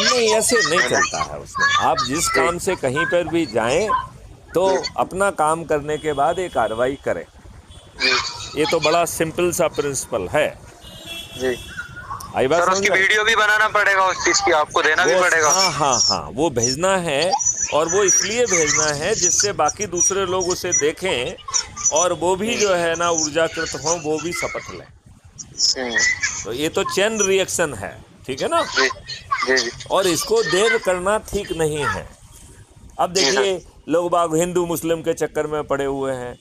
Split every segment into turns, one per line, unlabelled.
नहीं, ऐसे नहीं चलता है उसमें। आप जिस
जी
काम से कहीं पर भी जाएं तो
जी
अपना काम करने के बाद एक कार्रवाई करें।
जी
ये तो बड़ा सिंपल सा प्रिंसिपल है।
जी।
आई बात
सर
समझ
उसकी
में?
वीडियो भी बनाना पड़ेगा, उस चीज की आपको देना भी
वो
पड़ेगा।
हाँ हाँ हाँ, वो भेजना है। और वो इसलिए भेजना है जिससे बाकी दूसरे लोग उसे देखें और वो भी
हम्म,
जो है ना ऊर्जाकृत हों, वो भी शपथ लें।
हम्म,
तो ये तो चेन रिएक्शन है, ठीक है ना।
जी जी जी
और इसको देर करना ठीक नहीं है। अब
जी सर।
देखिए, लोग बाग हिंदू मुस्लिम के चक्कर में पड़े हुए हैं।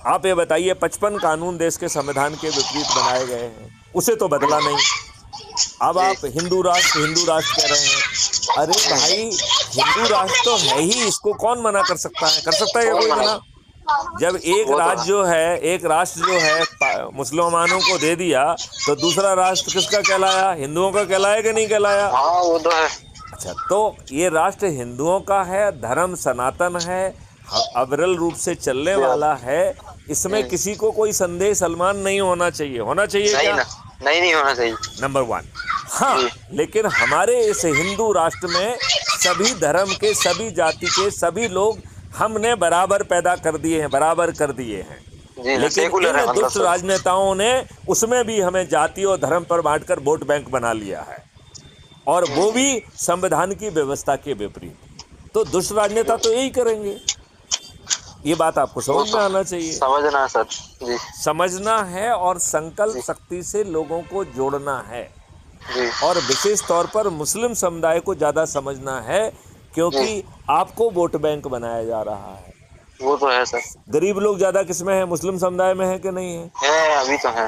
आप ये बताइए, 55 कानून देश के संविधान के विपरीत बनाए गए हैं, उसे तो बदला नहीं। अब
जी
आप हिंदू राष्ट्र कह रहे हैं। अरे भाई, हिंदू राष्ट्र तो है ही, इसको कौन मना कर सकता है? कर सकता है क्या
कौन
कोई
मना।
मना? जब एक
वो तो
राज्य
है।
जो है, एक राष्ट्र जो है मुसलमानों को दे दिया, तो दूसरा राष्ट्र किसका कहलाया? हिंदुओं का कहलाया कि नहीं कहलाया?
हाँ वो तो है।
अच्छा, तो ये राष्ट्र हिंदुओं का है, धर्म सनातन है, अविरल रूप से चलने
जी हाँ।
वाला है। इसमें किसी को कोई संदेह सलमान नहीं होना चाहिए। होना चाहिए
नहीं
क्या?
ना, नहीं नहीं होना चाहिए।
Number one. हाँ,
जी
लेकिन हमारे इस हिंदू राष्ट्र में सभी धर्म के, सभी जाति के, सभी लोग हमने बराबर पैदा कर दिए हैं, बराबर कर दिए हैं।
जी हाँ,
लेकिन
सेकुलर
इन
है मतलब
दुष्ट
सब।
राजनेताओं ने उसमें भी हमें जाति और धर्म पर बांटकर वोट बैंक बना लिया है, और वो भी संविधान की व्यवस्था के विपरीत। तो दुष्ट राजनेता तो यही करेंगे। ये बात आपको
वो
समझ में
तो
आना चाहिए।
समझना है सर। जी
समझना है और संकल्प
जी
शक्ति से लोगों को जोड़ना है।
जी
और विशेष तौर पर मुस्लिम समुदाय को ज़्यादा समझना है,
जी।
क्योंकि आपको वोट बैंक बनाया जा रहा है।
वो तो है सर।
गरीब लोग ज़्यादा किस में है? मुस्लिम समुदाय में है कि नहीं है?
है, अभी तो है।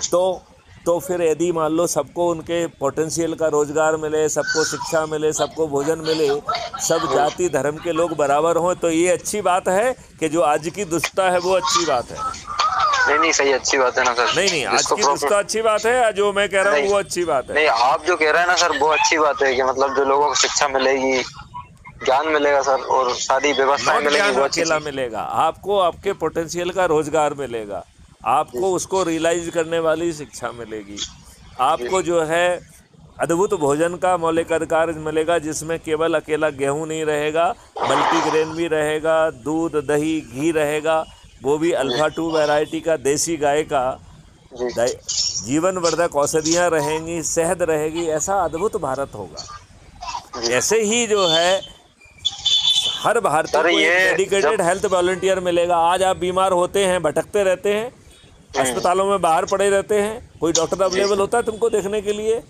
तो फिर यदि मान लो सबको उनके पोटेंशियल का रोजगार मिले, सबको शिक्षा मिले, सबको भोजन मिले, सब जाति धर्म के लोग बराबर हों, तो ये अच्छी बात है कि जो आज की दुष्टता है वो अच्छी बात है।
नहीं नहीं, सही अच्छी बात है ना सर।
नहीं नहीं, आज
जिसको
की
प्रॉपर।
दुष्टता अच्छी बात है, या जो मैं कह रहा हूँ
नहीं
वो अच्छी बात है?
नहीं, आप जो कह रहे हैं ना सर वो अच्छी बात है कि मतलब जो लोगों को शिक्षा मिलेगी, ज्ञान मिलेगा सर, और सारी व्यवस्थाएं
नॉट
मिलेंगी,
ज्ञान
वो अच्छी
अकेला
चीज।
मिलेगा आपको, आपके पोटेंशियल का रोजगार मिलेगा,
जी
आपको उसको रियलाइज करने वाली शिक्षा मिलेगी,
जी
आपको जो है अद्भुत भोजन का मौलिक अधिकार मिलेगा, जिसमें केवल अकेला गेहूं नहीं रहेगा, मल्टीग्रेन भी रहेगा, दूध दही घी रहेगा, वो भी
जी
अल्फा 2 वैरायटी का, देसी गाय का।
जी
जीवन वर्धक औषधियाँ रहेंगी, शहद रहेगी। ऐसा अद्भुत भारत होगा।
जी।
ऐसे ही जो है हर भारतीय
सर
को एक
ये जब।
डेडिकेटेड हेल्थ वॉलंटियर मिलेगा। आज आप बीमार होते हैं, भटकते रहते हैं,
हम्म,
अस्पतालों में बाहर पड़े रहते हैं, कोई डॉक्टर
जी
अवेलेबल होता है तुमको देखने के लिए?